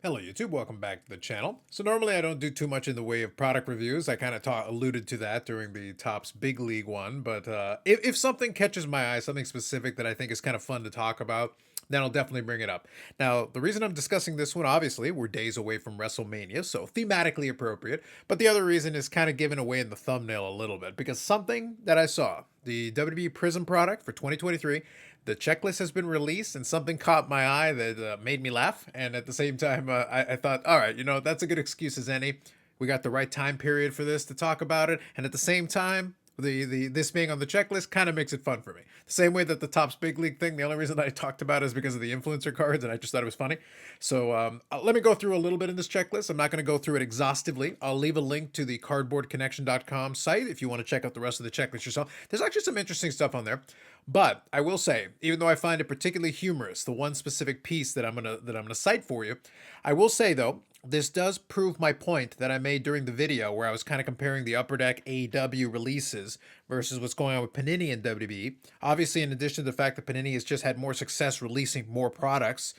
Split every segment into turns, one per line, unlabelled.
Hello YouTube, welcome back to the channel. So normally I don't do too much in the way of product reviews. I kind of alluded to that during the Topps Big League one, but if something catches my eye, something specific that I think is kind of fun to talk about, then I'll definitely bring it up. Now, the reason I'm discussing this one, obviously, we're days away from WrestleMania, so thematically appropriate, but the other reason is kind of given away in the thumbnail a little bit, because something that I saw, the WWE Prizm product for 2023, the checklist has been released and something caught my eye that made me laugh. And at the same time, I thought, all right, that's a good excuse as any. We got the right time period for this to talk about it. And at the same time, the this being on the checklist kind of makes it fun for me. The same way that the Topps Big League thing, the only reason I talked about it is because of the influencer cards, and I just thought it was funny. So let me go through a little bit in this checklist. I'm not going to go through it exhaustively. I'll leave a link to the cardboardconnection.com site if you want to check out the rest of the checklist yourself. There's actually some interesting stuff on there. But I will say, even though I find it particularly humorous, the one specific piece that I'm gonna cite for you, I will say though, this does prove my point that I made during the video where I was kind of comparing the Upper Deck AEW releases versus what's going on with Panini and WWE. Obviously, in addition to the fact that Panini has just had more success releasing more products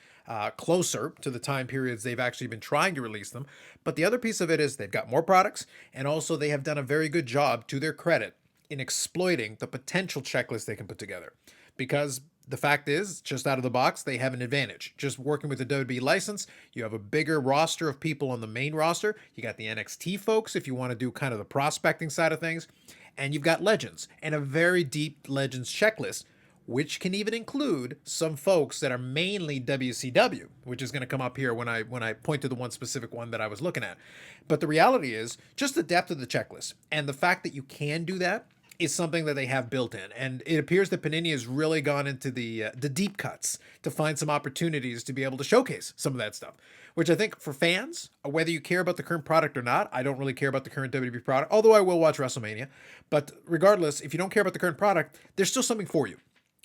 closer to the time periods they've actually been trying to release them. But the other piece of it is they've got more products, and also they have done a very good job, to their credit, in exploiting the potential checklist they can put together. Because the fact is, just out of the box, they have an advantage. Just working with the WWE license, you have a bigger roster of people on the main roster. You got the NXT folks if you want to do kind of the prospecting side of things. And you've got legends and a very deep legends checklist, which can even include some folks that are mainly WCW, which is going to come up here when I point to the one specific one that I was looking at. But the reality is just the depth of the checklist and the fact that you can do that is something that they have built in, and it appears that Panini has really gone into the deep cuts to find some opportunities to be able to showcase some of that stuff. Which I think for fans, whether you care about the current product or not, I don't really care about the current WWE product, although I will watch WrestleMania. But regardless, if you don't care about the current product, there's still something for you.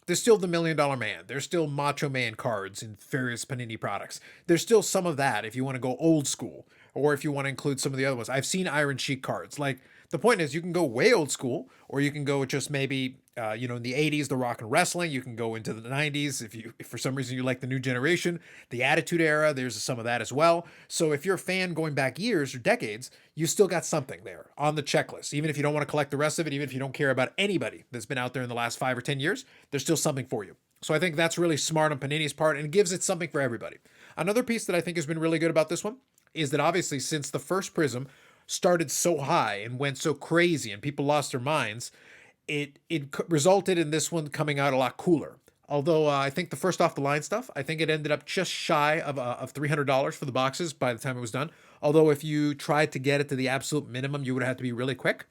There's still the Million Dollar Man. There's still Macho Man cards in various Panini products. There's still some of that if you want to go old school, or if you want to include some of the other ones. I've seen Iron Sheik cards. Like, the point is, you can go way old school, or you can go just maybe, in the 80s, the rock and wrestling. You can go into the 90s if for some reason you like the new generation, the Attitude Era. There's some of that as well. So if you're a fan going back years or decades, you still got something there on the checklist. Even if you don't want to collect the rest of it, even if you don't care about anybody that's been out there in the last 5 or 10 years, there's still something for you. So I think that's really smart on Panini's part and gives it something for everybody. Another piece that I think has been really good about this one is that obviously since the first Prizm started so high and went so crazy and people lost their minds, it resulted in this one coming out a lot cooler. Although I think the first off the line stuff, I think it ended up just shy of $300 for the boxes by the time it was done. Although if you tried to get it to the absolute minimum, you would have to be really quick.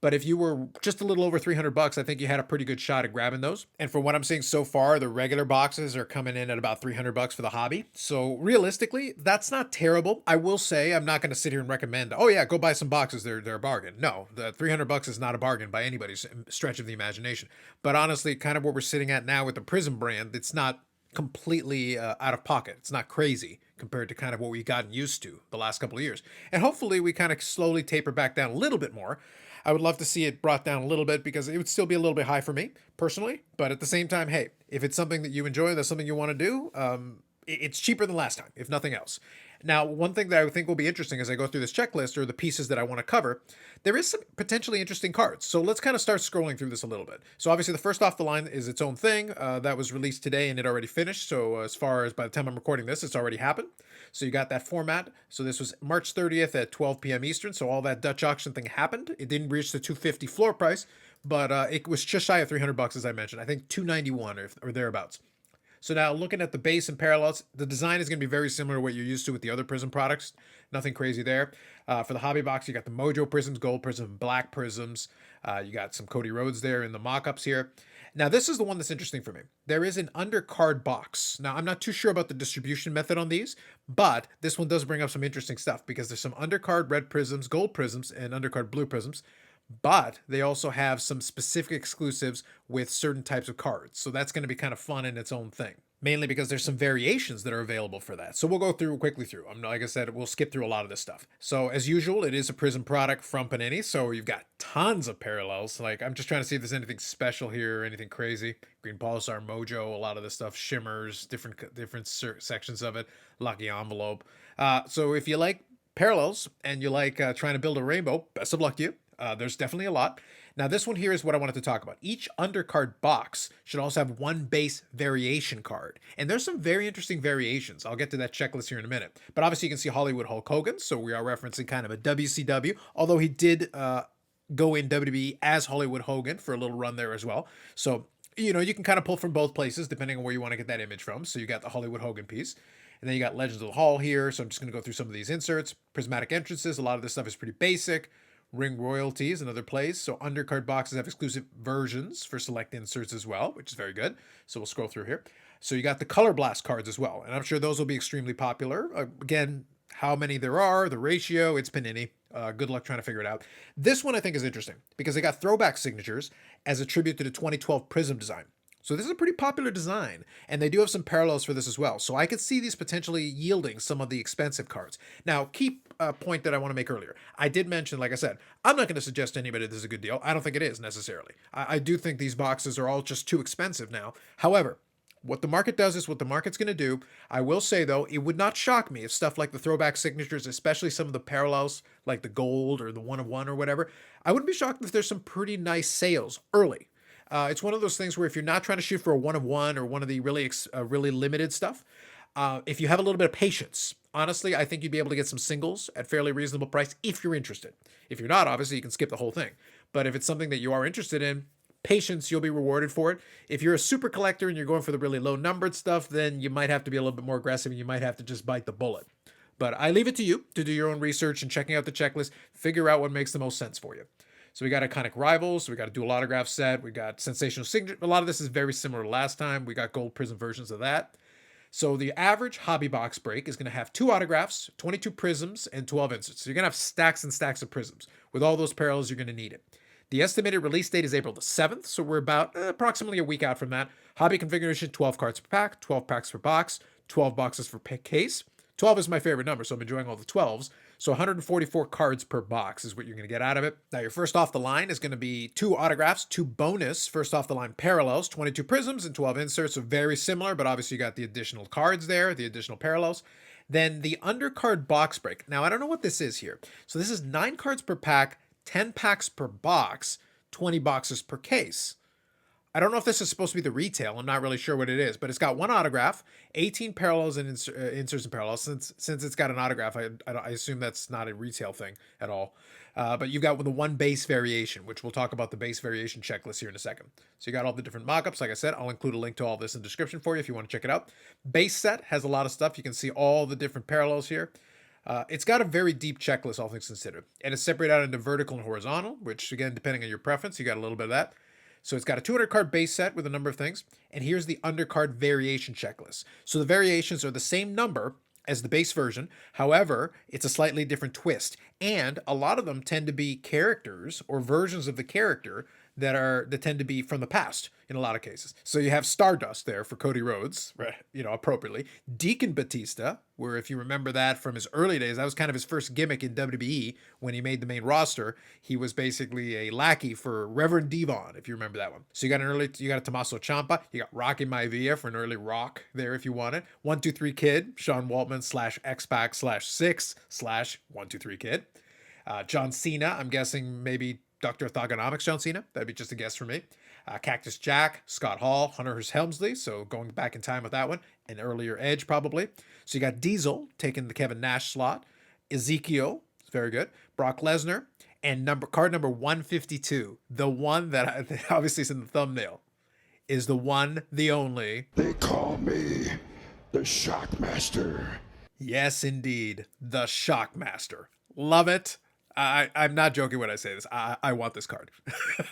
But if you were just a little over 300 bucks, I think you had a pretty good shot at grabbing those. And from what I'm seeing so far, the regular boxes are coming in at about 300 bucks for the hobby. So realistically, that's not terrible. I will say I'm not going to sit here and recommend, oh yeah, go buy some boxes. They're a bargain. No, the 300 bucks is not a bargain by anybody's stretch of the imagination. But honestly, kind of what we're sitting at now with the Prizm brand, it's not completely out of pocket. It's not crazy compared to kind of what we've gotten used to the last couple of years. And hopefully we kind of slowly taper back down a little bit more. I would love to see it brought down a little bit because it would still be a little bit high for me personally. But at the same time, hey, if it's something that you enjoy, that's something you want to do, it's cheaper than last time, if nothing else. Now, one thing that I think will be interesting as I go through this checklist or the pieces that I want to cover, there is some potentially interesting cards. So let's kind of start scrolling through this a little bit. So obviously the first off the line is its own thing. That was released today and it already finished. So as far as by the time I'm recording this, it's already happened. So you got that format. So this was March 30th at 12 p.m. Eastern. So all that Dutch auction thing happened. It didn't reach the 250 floor price, but it was just shy of 300 bucks, as I mentioned. I think 291 or thereabouts. So now looking at the base and parallels, the design is going to be very similar to what you're used to with the other Prizm products. Nothing crazy there. For the hobby box, you got the Mojo Prisms, Gold Prism, Black Prisms. You got some Cody Rhodes there in the mock-ups here. Now, this is the one that's interesting for me. There is an undercard box. Now, I'm not too sure about the distribution method on these, but this one does bring up some interesting stuff because there's some undercard red prisms, gold prisms, and undercard blue prisms. But they also have some specific exclusives with certain types of cards. So that's going to be kind of fun in its own thing. mainly because there's some variations that are available for that. So we'll go through quickly through. Like I said, we'll skip through a lot of this stuff. So as usual, it is a Prizm product from Panini. So you've got tons of parallels. Like I'm just trying to see if there's anything special here, anything crazy. Green Pulsar, Mojo, a lot of this stuff, shimmers, different sections of it, Lucky Envelope. So if you like parallels and you like trying to build a rainbow, best of luck to you. There's definitely a lot. Now, this one here is what I wanted to talk about. Each undercard box should also have one base variation card. And there's some very interesting variations. I'll get to that checklist here in a minute. But obviously, you can see Hollywood Hulk Hogan. So we are referencing kind of a WCW, although he did go in WWE as Hollywood Hogan for a little run there as well. So, you know, you can kind of pull from both places depending on where you want to get that image from. So you got the Hollywood Hogan piece. And then you got Legends of the Hall here. So I'm just going to go through some of these inserts. Prismatic entrances. A lot of this stuff is pretty basic. Ring royalties and other plays. So undercard boxes have exclusive versions for select inserts as well, which is very good. So we'll scroll through here. So you got the Color Blast cards as well. And I'm sure those will be extremely popular. Again, how many there are, the ratio, it's Panini. Good luck trying to figure it out. This one I think is interesting because they got throwback signatures as a tribute to the 2012 Prizm design. So this is a pretty popular design, and they do have some parallels for this as well. So I could see these potentially yielding some of the expensive cards. Now, key point that I want to make earlier. I did mention, like I said, I'm not going to suggest to anybody this is a good deal. I don't think it is necessarily. I do think these boxes are all just too expensive now. However, what the market does is what the market's going to do. I will say, though, it would not shock me if stuff like the throwback signatures, especially some of the parallels, like the gold or the 1 of 1 or whatever, I wouldn't be shocked if there's some pretty nice sales early. It's one of those things where if you're not trying to shoot for a 1 of 1 or one of the really limited stuff, if you have a little bit of patience, honestly, I think you'd be able to get some singles at fairly reasonable price if you're interested. If you're not, obviously, you can skip the whole thing. But if it's something that you are interested in, patience, you'll be rewarded for it. If you're a super collector and you're going for the really low numbered stuff, then you might have to be a little bit more aggressive and you might have to just bite the bullet. But I leave it to you to do your own research and checking out the checklist, figure out what makes the most sense for you. So we got Iconic Rivals, we got a dual autograph set, we got Sensational Signature. A lot of this is very similar to last time. We got gold Prizm versions of that. So the average hobby box break is going to have 2 autographs, 22 Prizms, and 12 inserts. So you're going to have stacks and stacks of Prizms. With all those parallels, you're going to need it. The estimated release date is April the 7th, so we're about approximately a week out from that. Hobby configuration, 12 cards per pack, 12 packs per box, 12 boxes per case. 12 is my favorite number, so I'm enjoying all the 12s. So 144 cards per box is what you're going to get out of it. Now, your first off the line is going to be 2 autographs, 2 bonus first off the line parallels, 22 Prizms, and 12 inserts. So very similar, but obviously you got the additional cards there, the additional parallels. Then the undercard box break. Now, I don't know what this is here. So this is 9 cards per pack, 10 packs per box, 20 boxes per case. I don't know if this is supposed to be the retail. I'm not really sure what it is, but it's got 1 autograph, 18 parallels and inserts and parallels. Since it's got an autograph, I assume that's not a retail thing at all. But you've got the 1 base variation, which we'll talk about the base variation checklist here in a second. So you got all the different mockups. Like I said, I'll include a link to all this in the description for you if you want to check it out. Base set has a lot of stuff. You can see all the different parallels here. It's got a very deep checklist, all things considered. And it's separated out into vertical and horizontal, which, again, depending on your preference, you got a little bit of that. So it's got a 200 card base set with a number of things. And here's the undercard variation checklist. So the variations are the same number as the base version. However, it's a slightly different twist. And a lot of them tend to be characters or versions of the character that tend to be from the past in a lot of cases. So you have Stardust there for Cody Rhodes, right? You know, appropriately. Deacon Batista, where if you remember that from his early days, that was kind of his first gimmick in WWE when he made the main roster. He was basically a lackey for Reverend Devon, if you remember that one. So you got a Tommaso Ciampa, you got Rocky Maivia for an early Rock there if you want it. 123 Kid, Sean Waltman / X-Pac /6 / 123 Kid. John Cena, I'm guessing maybe Dr. Orthogonomics John Cena. That'd be just a guess for me. Cactus Jack, Scott Hall, Hunter Hearst Helmsley. So going back in time with that one. An earlier Edge probably. So you got Diesel taking the Kevin Nash slot. Ezekiel, very good. Brock Lesnar. And card number 152. The one that obviously is in the thumbnail. Is the one, the only.
They call me the Shockmaster.
Yes, indeed. The Shockmaster. Love it. I'm not joking when I say this. I want this card.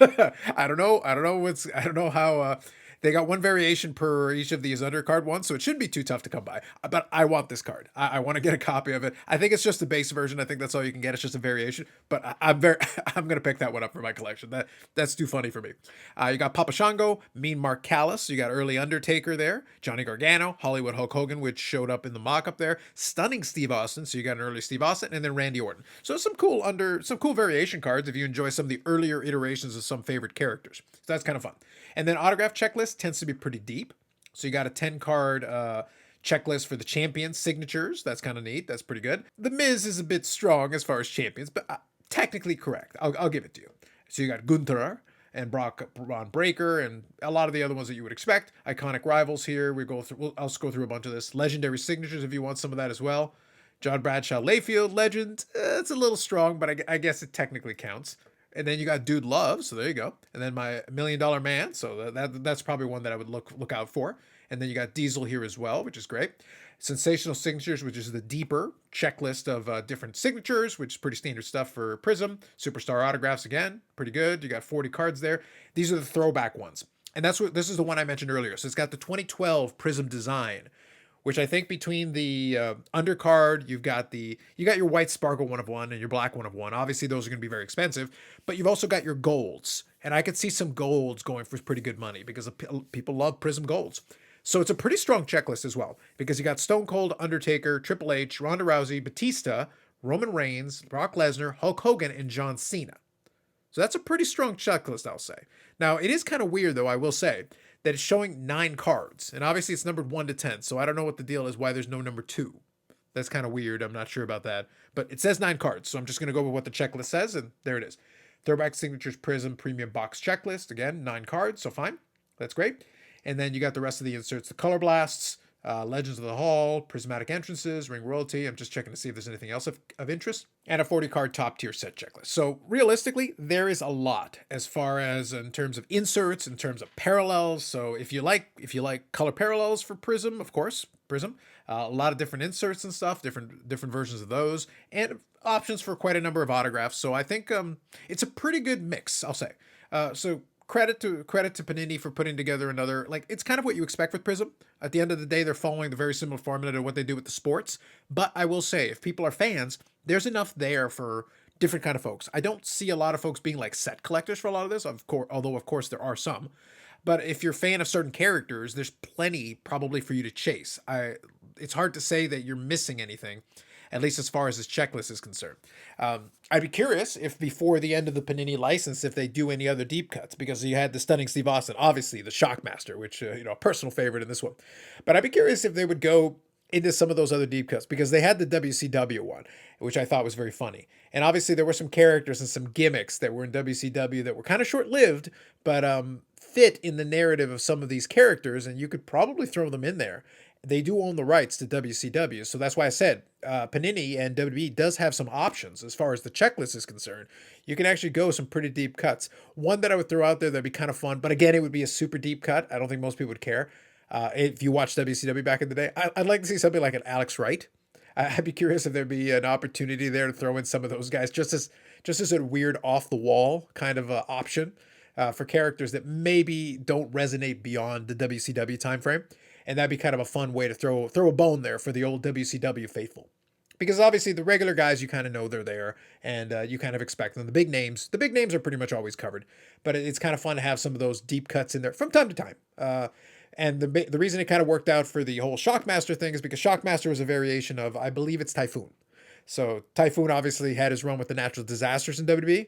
I don't know how They got one variation per each of these undercard ones, so it shouldn't be too tough to come by. But I want this card. I want to get a copy of it. I think it's just the base version. I think that's all you can get. It's just a variation. But I'm very, I'm gonna pick that one up for my collection. That's too funny for me. You got Papa Shango, Mean Mark Callis. You got early Undertaker there, Johnny Gargano, Hollywood Hulk Hogan, which showed up in the mock-up there, Stunning Steve Austin. So you got an early Steve Austin, and then Randy Orton. So some cool variation cards if you enjoy some of the earlier iterations of some favorite characters. So that's kind of fun. And then autograph checklist tends to be pretty deep. So you got a 10 card checklist for the champions signatures. That's kind of neat. That's pretty good. The Miz is a bit strong as far as champions, but technically correct. I'll give it to you. So you got Gunther and Braun Breaker and a lot of the other ones that you would expect. Iconic rivals here. I'll go through a bunch of this. Legendary signatures if you want some of that as well. John Bradshaw Layfield, legend. It's a little strong, but I guess it technically counts. And then you got Dude Love, so there you go. And then my $1 Million Man, so that's probably one that I would look out for. And then you got Diesel here as well, which is great. Sensational Signatures, which is the deeper checklist of different signatures, which is pretty standard stuff for Prizm. Superstar autographs, again, pretty good. You got 40 cards there. These are the throwback ones. And this is the one I mentioned earlier. So it's got the 2012 Prizm design, which I think between the undercard, you got your white sparkle 1 of 1 and your black 1 of 1. Obviously, those are going to be very expensive, but you've also got your golds. And I could see some golds going for pretty good money because people love Prizm golds. So it's a pretty strong checklist as well, because you got Stone Cold, Undertaker, Triple H, Ronda Rousey, Batista, Roman Reigns, Brock Lesnar, Hulk Hogan, and John Cena. So that's a pretty strong checklist, I'll say. Now, it is kind of weird, though, I will say, that it's showing 9 cards. And obviously, it's numbered 1 to 10, so I don't know what the deal is, why there's no number 2. That's kind of weird. I'm not sure about that. But it says 9 cards, so I'm just going to go with what the checklist says, and there it is. Throwback Signatures Prizm Premium Box Checklist. Again, 9 cards, so fine. That's great. And then you got the rest of the inserts, the Color Blasts, Legends of the Hall, Prismatic Entrances, Ring Royalty. I'm just checking to see if there's anything else of interest. And a 40-card top-tier set checklist. So realistically, there is a lot as far as in terms of inserts, in terms of parallels. So if you like color parallels for Prizm, of course, Prizm. A lot of different inserts and stuff, different versions of those, and options for quite a number of autographs. So I think it's a pretty good mix, I'll say. So credit to Panini for putting together another, like, it's kind of what you expect with Prizm. At the end of the day, they're following the very similar formula to what they do with the sports. But I will say, if people are fans, there's enough there for different kind of folks. I don't see a lot of folks being like set collectors for a lot of this, of course, although of course there are some. But if you're a fan of certain characters, there's plenty probably for you to chase. It's hard to say that you're missing anything, at least as far as this checklist is concerned. I'd be curious if before the end of the Panini license, if they do any other deep cuts, because you had the Stunning Steve Austin, obviously the Shockmaster, which, a personal favorite in this one. But I'd be curious if they would go into some of those other deep cuts, because they had the WCW one, which I thought was very funny. And obviously there were some characters and some gimmicks that were in WCW that were kind of short-lived, but fit in the narrative of some of these characters, and you could probably throw them in there. They do own the rights to WCW, so that's why I said Panini and WWE does have some options as far as the checklist is concerned. You can actually go some pretty deep cuts. One that I would throw out there that'd be kind of fun, but again, it would be a super deep cut. I don't think most people would care. If you watched WCW back in the day, I'd like to see something like an Alex Wright. I'd be curious if there'd be an opportunity there to throw in some of those guys, just as a weird off the wall kind of option for characters that maybe don't resonate beyond the WCW timeframe. And that'd be kind of a fun way to throw a bone there for the old WCW faithful. Because obviously the regular guys, you kind of know they're there, and you kind of expect them. The big names are pretty much always covered. But it's kind of fun to have some of those deep cuts in there from time to time. And the reason it kind of worked out for the whole Shockmaster thing is because Shockmaster was a variation of, I believe it's Typhoon. So Typhoon obviously had his run with the natural disasters in WWE.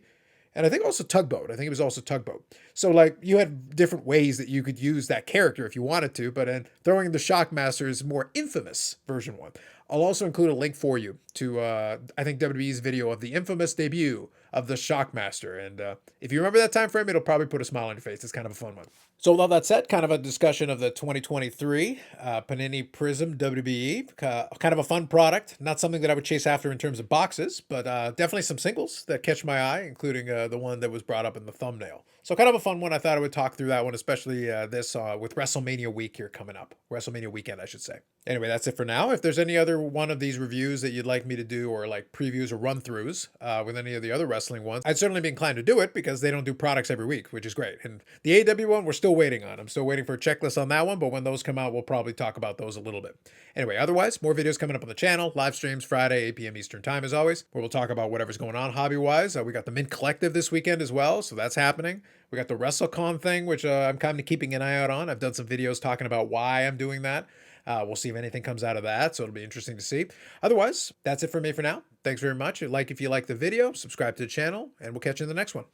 And I think also Tugboat. I think it was also Tugboat. So, like, you had different ways that you could use that character if you wanted to, but throwing the Shockmaster's more infamous version 1. I'll also include a link for you to, I think, WWE's video of the infamous debut of the Shockmaster. And if you remember that time frame, it'll probably put a smile on your face. It's kind of a fun one. So with all that said, kind of a discussion of the 2023 Panini Prizm WWE. Kind of a fun product. Not something that I would chase after in terms of boxes, but definitely some singles that catch my eye, including the one that was brought up in the thumbnail. So kind of a fun one. I thought I would talk through that one, especially this with WrestleMania week here coming up. WrestleMania weekend, I should say. Anyway, that's it for now. If there's any other one of these reviews that you'd like me to do, or like previews or run-throughs with any of the other wrestlers, wrestling ones, I'd certainly be inclined to do it because they don't do products every week, which is great. And the AEW one, we're still waiting on. I'm still waiting for a checklist on that one, but when those come out, we'll probably talk about those a little bit. Anyway, otherwise, more videos coming up on the channel, live streams Friday, 8 p.m. Eastern Time as always, where we'll talk about whatever's going on hobby-wise. We got the Mint Collective this weekend as well, so that's happening. We got the WrestleCon thing, which I'm kind of keeping an eye out on. I've done some videos talking about why I'm doing that. We'll see if anything comes out of that, so it'll be interesting to see. Otherwise, that's it for me for now. Thanks very much. If you like the video, subscribe to the channel, and we'll catch you in the next one.